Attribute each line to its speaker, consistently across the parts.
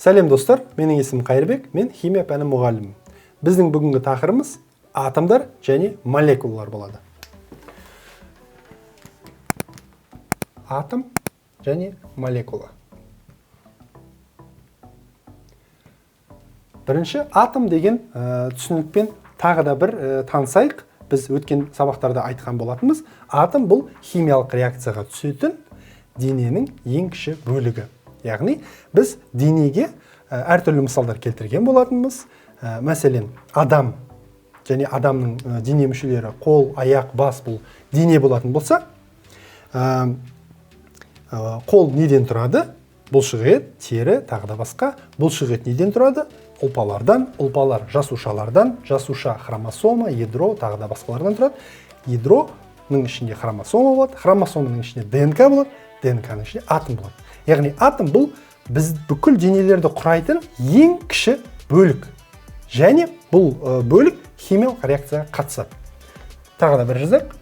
Speaker 1: Сәлем достар, менің есімім Қайырбек, мен химия пәні мұғалімімін. Біздің бүгінгі тақырыбымыз атомдар және молекулалар болады. Атом және молекула. Бірінші, атом деген түсінікпен тағы да бір танысайық. Біз өткен сабақтарда айтқан болатынбыз. Атом бұл химиялық реакцияға түсетін дененің ең кіші бөлігі. Яғни, біз денеге әртүрлі мысалдар келтірген болатынбыз. Мәселен, адам және адамның дене мүшелері, қол, аяқ, бас бұл дене болатын болса, қол неден тұрады? Бұлшық ет, тері, тағы да басқа. Бұлшық ет неден тұрады? Ұлпалардан, ұлпалар жасушалардан, жасуша хромосома, ядро, тағы да басқалардан тұрады. Ядроның ішінде хромосома болады, хромосоманың ішінде ДНК болады, ДНКның ішінде атом болады. Яғни атом бұл біз бүкіл денелерді құрайтын ең кіші бөлік. Және бұл бөлік химиялық реакцияға қатысады. Тағы да бір жазайық.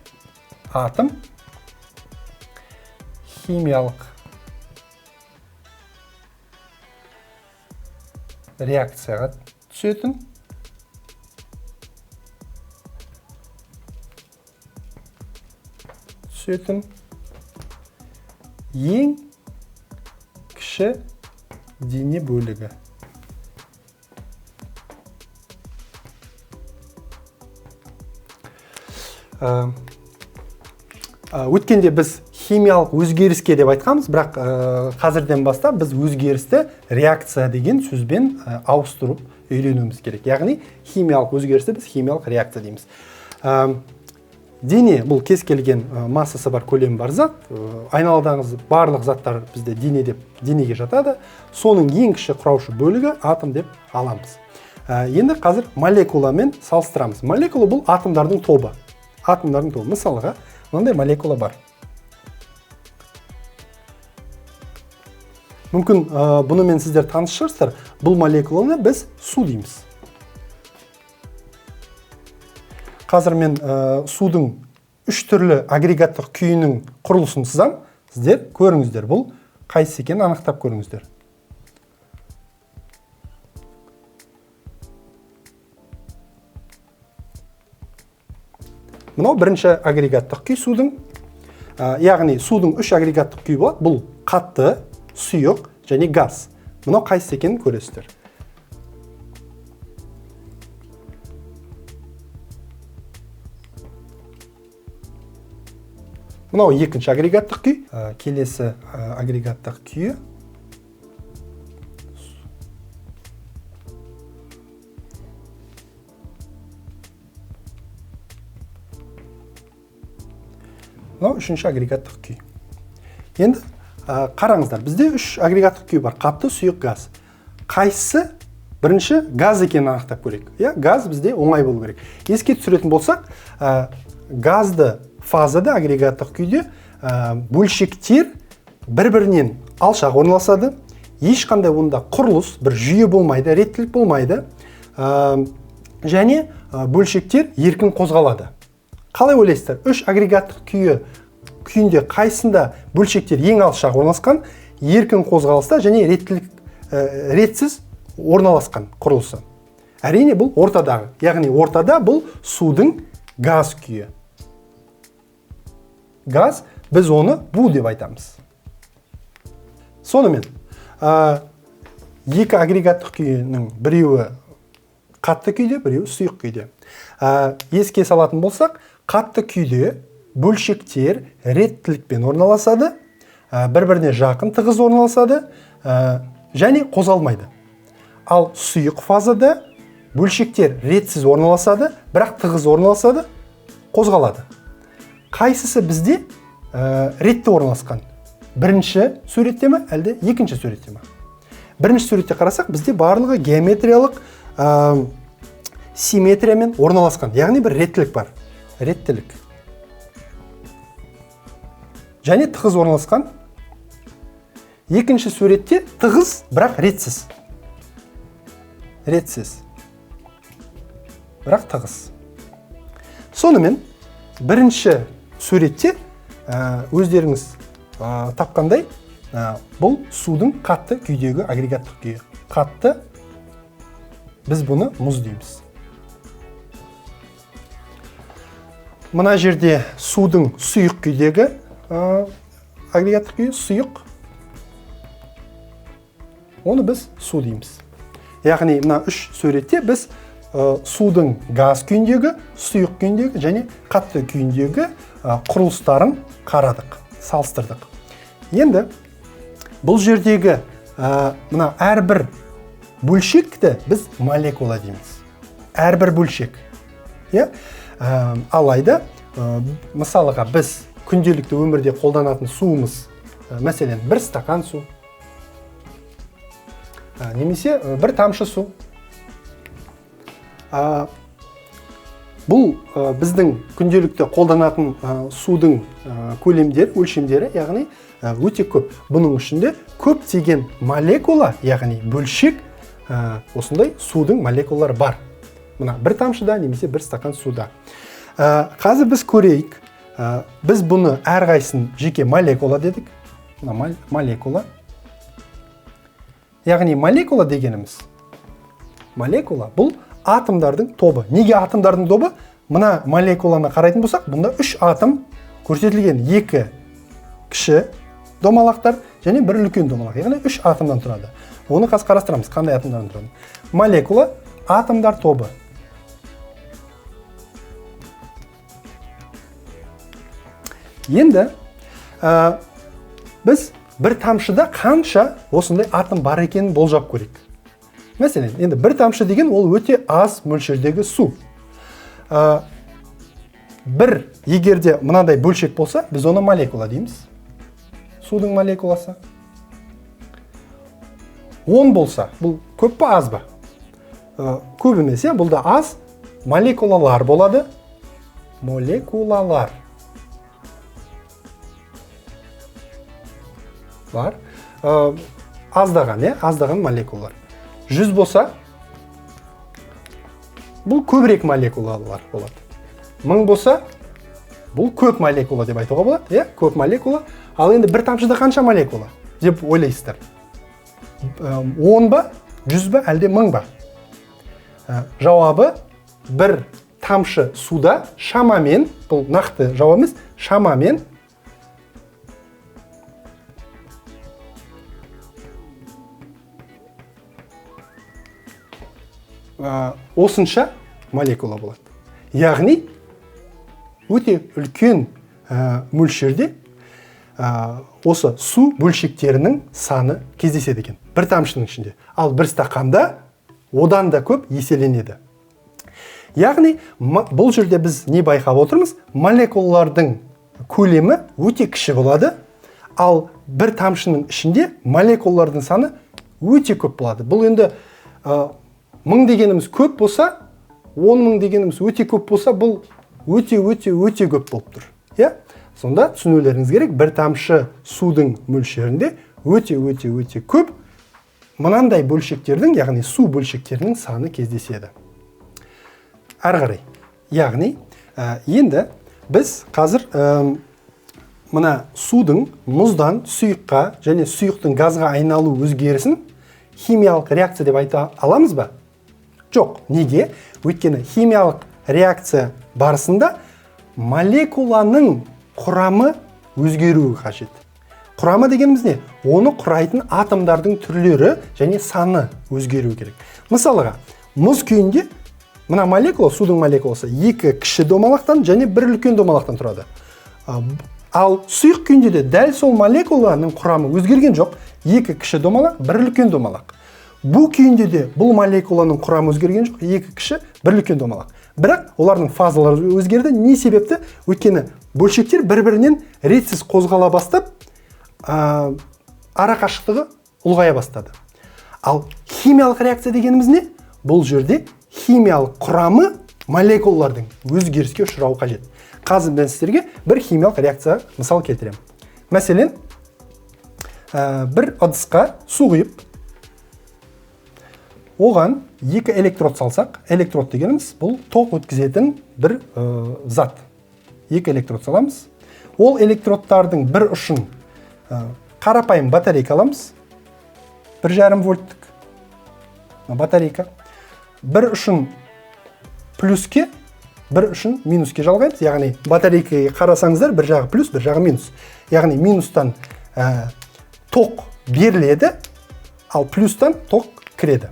Speaker 1: Атом химиялық реакцияға түсетін ең кіші дене бөлігі. Өткенде біз химиялық өзгеріске деп айтқанбыз, бірақ қазірден бастап біз өзгерісті реакция деген сөзбен ауыстырып үйренуіміз керек. Яғни химиялық өзгерісті біз химиялық реакция дейміз. Дене бұл кез келген массасы бар, көлемі бар зат. Айналадағы барлық заттар бізде денеге жатады. Соның ең кіші құраушы бөлігі атом деп аламыз. Енді қазір молекуламен салыстырамыз. Молекула бұл атомдардың тобы. Мысалға, мынандай молекула бар. Мүмкін бұнымен сіздер таныс шығарсыздар. Бұл молекуланы біз су дейміз. Қазір мен судың үш түрлі агрегаттық күйінің құрылысын сызам. Сіздер көріңіздер, бұл қайсысы екенін анықтап көріңіздер. Мынау бірінші агрегаттық күй судың. Яғни судың үш агрегаттық күйі болады. Бұл қатты, сұйық және газ. Мынау қайсысы екенін көресіздер. Мынау екінші агрегаттық күй. Келесі агрегаттық күйі. Мынау үшінші агрегаттық күй. Енді қараңыздар, бізде үш агрегаттық күй бар. Қатты, сұйық, газ. Қайсысы бірінші газ екенін анықтап көрейік. Газ бізде оңай болу керек. Еске түсіретін болсақ, газды фазада, агрегаттық күйде бөлшектер бір-бірінен алшақ орналасады. Ешқандай онда құрылыс, бір жүйе болмайды, реттілік болмайды. Және бөлшектер еркін қозғалады. Қалай ойлайсыздар? Үш агрегаттық күйінде қайсында бөлшектер ең алшақ орналасқан, еркін қозғалыста және ретсіз орналасқан құрылысы. Әрине бұл ортадағы. Яғни ортада бұл судың газ күйі. Газ, біз оны бу деп айтамыз. Сонымен, екі агрегаттық күйінің біреуі қатты күйде, біреуі сұйық күйде. Еске салатын болсақ, қатты күйде бөлшектер реттілікпен орналасады, бір-біріне жақын тығыз орналасады және қозғалмайды. Ал сұйық фазада бөлшектер ретсіз орналасады, бірақ тығыз орналасады, қозғалады. Қайсысы бізде ретті орналасқан? Бірінші суретте ме, әлде екінші суретте ме? Бірінші суретте қарасақ, бізде барлығы геометриялық симметриямен орналасқан. Яғни бір реттілік бар. Реттілік. Және тығыз орналасқан. Екінші суретте тығыз, бірақ ретсіз. Бірақ тығыз. Сонымен, бірінші суретте өздеріңіз тапқандай, бұл судың қатты күйдегі агрегаттық күйі. қатты, біз бұны мұз дейміз. Мына жерде судың сұйық күйдегі агрегаттық күйі сұйық. Оны біз су дейміз. Яғни мына үш суретте біз судың газ күйіндегі, сұйық күйіндегі және қатты күйіндегі құрылыстарын қарадық, салыстырдық. Енді бұл жердегі мына әрбір бөлшекті біз молекула дейміз. Әрбір бөлшек. Алайда, мысалыға біз күнделікті өмірде қолданатын суымыз, мәселен, бір стакан су, немесе бір тамшы су. Бұл біздің күнделікті қолданатын судың көлемдері, өлшемдері, яғни өте көп. Бұның ішінде көптеген молекула, яғни бөлшек, осындай судың молекулалары бар. Мына бір тамшыда, немесе бір стакан суда. Қазір біз көрейік. Біз бұны әрқайсысын жеке молекула дедік. Молекула. Яғни молекула дегеніміз. Молекула бұл атомдардың тобы. Неге атомдардың тобы? Мына молекуланы қарайтын болсақ, бұнда 3 атом көрсетілген, 2 кіші домалақтар және бір үлкен домалақ. Яғни 3 атомдан тұрады. Оны қазір қарастырамыз, қандай атомдардан тұрады. Молекула атомдар тобы. Енді біз бір тамшыда қанша осындай атом бар екенін болжап көрейік. Мәселен, енді бір тамшы деген ол өте аз мөлшердегі су. Бір егерде мынандай бөлшек болса, біз оны молекула дейміз. Судың молекуласы. 10 болса, бұл көп па, аз ба? Көп емес, бұл да аз. Молекулалар болады. Молекулалар. Бар. Аздаған молекулалар. 100 болса, бұл көбірек молекулалар болады. 1000 болса, бұл көп молекула деп айтуға болады. Көп молекула. Ал енді бір тамшыда қанша молекула деп ойлайсыздар? 10 ба, 100 ба, әлде 1000 ба? Жауабы бір тамшы суда шамамен, бұл нақты жауап емес, шамамен осынша молекула болады. Яғни, өте үлкен мөлшерде осы су бөлшектерінің саны кездеседі екен. Бір тамшының ішінде. Ал бір стақанда одан да көп еселенеді. Яғни, бұл жерде біз не байқап отырмыз? Молекулалардың көлемі өте кіші болады. Ал бір тамшының ішінде молекулалардың саны өте көп болады. Бұл енді 1000 дегеніміз көп болса, 10.000 дегеніміз өте көп болса, бұл өте көп болып тұр. Сонда түсінулеріңіз керек, бір тамшы судың мөлшерінде өте көп мынандай бөлшектердің, яғни су бөлшектерінің саны кездеседі. Әрі қарай. Яғни, енді біз қазір мына судың мұздан сұйыққа және сұйықтың газға айналу өзгерісін химиялық реакция деп айта аламыз ба? Жоқ. Неге? Өйткені химиялық реакция барысында молекуланың құрамы өзгеруі қажет. Құрамы дегеніміз не? Оны құрайтын атомдардың түрлері және саны өзгеруі керек. Мысалыға, мұз күйінде мына молекула, судың молекуласы 2 кіші домалақтан және бір үлкен домалақтан тұрады. Ал сұйық күйінде де дәл сол молекуланың құрамы өзгерген жоқ. 2 кіші домалақ, бір үлкен домалақ. Бұл күйінде де бұл молекуланың құрамы өзгерген жоқ, 2 кіші, бір үлкен домалақ. Бірақ олардың фазалары өзгерді. Не себепті? Өйткені бөлшектер бір-бірінен ретсіз қозғала бастап, ара қашықтығы ұлғая бастады. Ал химиялық реакция дегеніміз не? Бұл жерде химиялық құрамы молекулалардың өзгеріске ұшырауы қажет. Қазір мен сіздерге бір химиялық реакция мысал келтіремін. Мәселен, бір ыдысқа су құйып, оған 2 электрод салсақ, электрод дегеніміз бұл тоқ өткізетін бір зат. 2 электрод саламыз. Ол электродтардың бір ұшын қарапайым батарейка аламыз. 1,5 вольттық. батарейка. Бір ұшын плюске, бір ұшын минуске жалғаймыз. Яғни батарейкаға қарасаңыздар, бір жағы плюс, бір жағы минус. Яғни минустан тоқ беріледі, ал плюстан тоқ кіреді.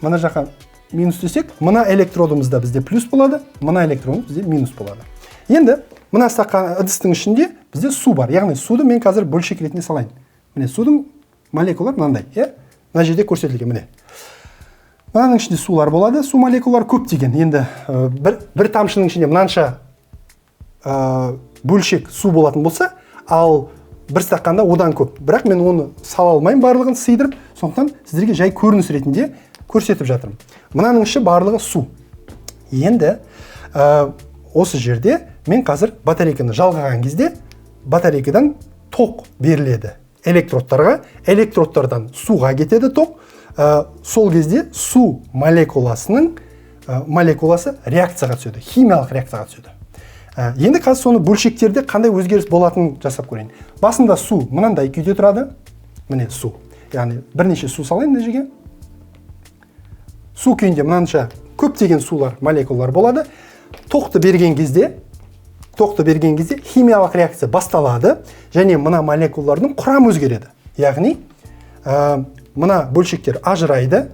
Speaker 1: Мына жаққа минус десек, мына электродымызда бізде плюс болады, мына электродымыз бізде минус болады. Енді мына стақан ыдыстың ішінде бізде су бар. Яғни суды мен қазір бөлшек ретінде салайын. Міне судың молекулалары мынандай, мына жерде көрсетілген, міне. Мынаның ішінде сулар болады, су молекулалары көптеген. Енді бір тамшының ішінде мынанша бөлшек су болатын болса, ал бір стақанда одан көп. Бірақ мен оны сала алмайын барлығын сыйдырып, сондықтан сіздерге жай көрініс ретінде көрсетіп жатырмын. Мынаның іші барлығы су. Енді осы жерде мен қазір батарейканы жалғаған кезде батарейкадан тоқ беріледі электродтарға, электродтардан суға кетеді тоқ. Сол кезде су молекуласы реакцияға түседі, химиялық реакцияға түседі. Енді қазір соны бөлшектерде қандай өзгеріс болатынын жасап көрейін. Басында су мынандай күйде тұрады. Міне су. Яғни бірнеше су салайын мына жерге. Су күйінде мынанша көптеген сулар, молекулалар болады. Тоқты берген кезде химиялық реакция басталады, және мына молекулалардың құрамы өзгереді. Яғни мына бөлшектер ажырайды.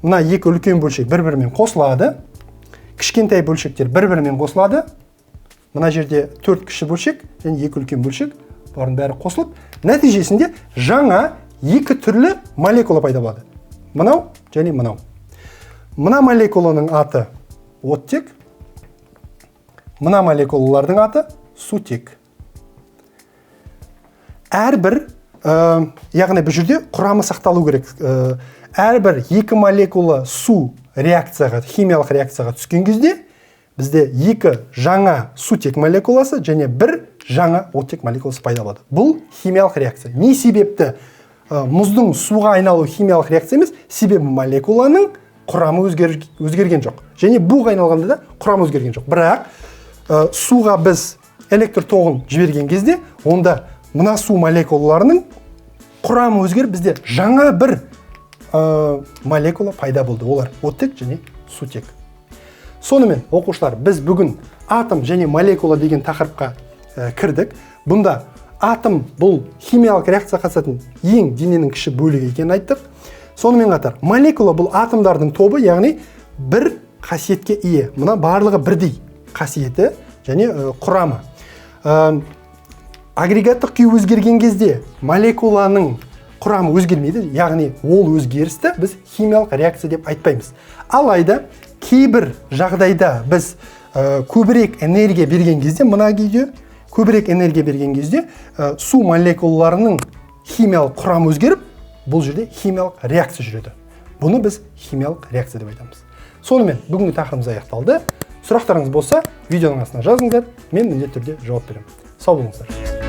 Speaker 1: Мына екі үлкен бөлшек бір-бірімен қосылады. Кішкентай бөлшектер бір-бірімен қосылады. Мына жерде 4 кіші бөлшек және 2 үлкен бөлшек, барын бәрі қосылып, нәтижесінде жаңа екі түрлі молекула пайда болады. Мынау және мынау. Мына молекуланың аты оттек, мына молекулалардың аты сутек. Әрбір, яғни бұл жерде құрамы сақталу керек. Әрбір екі молекула су реакцияға, химиялық реакцияға түскен кезде бізде екі жаңа сутек молекуласы және бір жаңа оттек молекуласы пайда болады. Бұл химиялық реакция. Не себепті мұздың суға айналу химиялық реакция емес, себебі молекуланың құрамы өзгерген жоқ. Және буға айналғанда да құрамы өзгерген жоқ. Бірақ суға біз электр тоғын жіберген кезде, онда мына су молекулаларының құрамы өзгеріп, бізде жаңа бір молекула пайда болды. Олар оттек және сутек. Сонымен, оқушылар, біз бүгін атом және молекула деген тақырыпқа кірдік. Бұнда атом бұл химиялық реакция қатысатын ең дененің кіші бөлігі екенін айттық. Сонымен қатар, молекула бұл атомдардың тобы, яғни бір қасиетке ие. Мына барлығы бірдей қасиеті және құрамы. Агрегаттық күй өзгерген кезде молекуланың құрамы өзгермейді, яғни ол өзгерісті біз химиялық реакция деп айтпаймыз. Алайда кейбір жағдайда біз көбірек энергия берген кезде, мына күйде көбірек энергия берген кезде су молекулаларының химиялық құрамы өзгеріп, бұл жерде химиялық реакция жүреді. Бұны біз химиялық реакция деп айтамыз. Сонымен, бүгінгі тақырыбымыз аяқталды. Сұрақтарыңыз болса, видеоның астына жазыңыздар, мен міндетті түрде жауап беремін. Сау болыңыздар.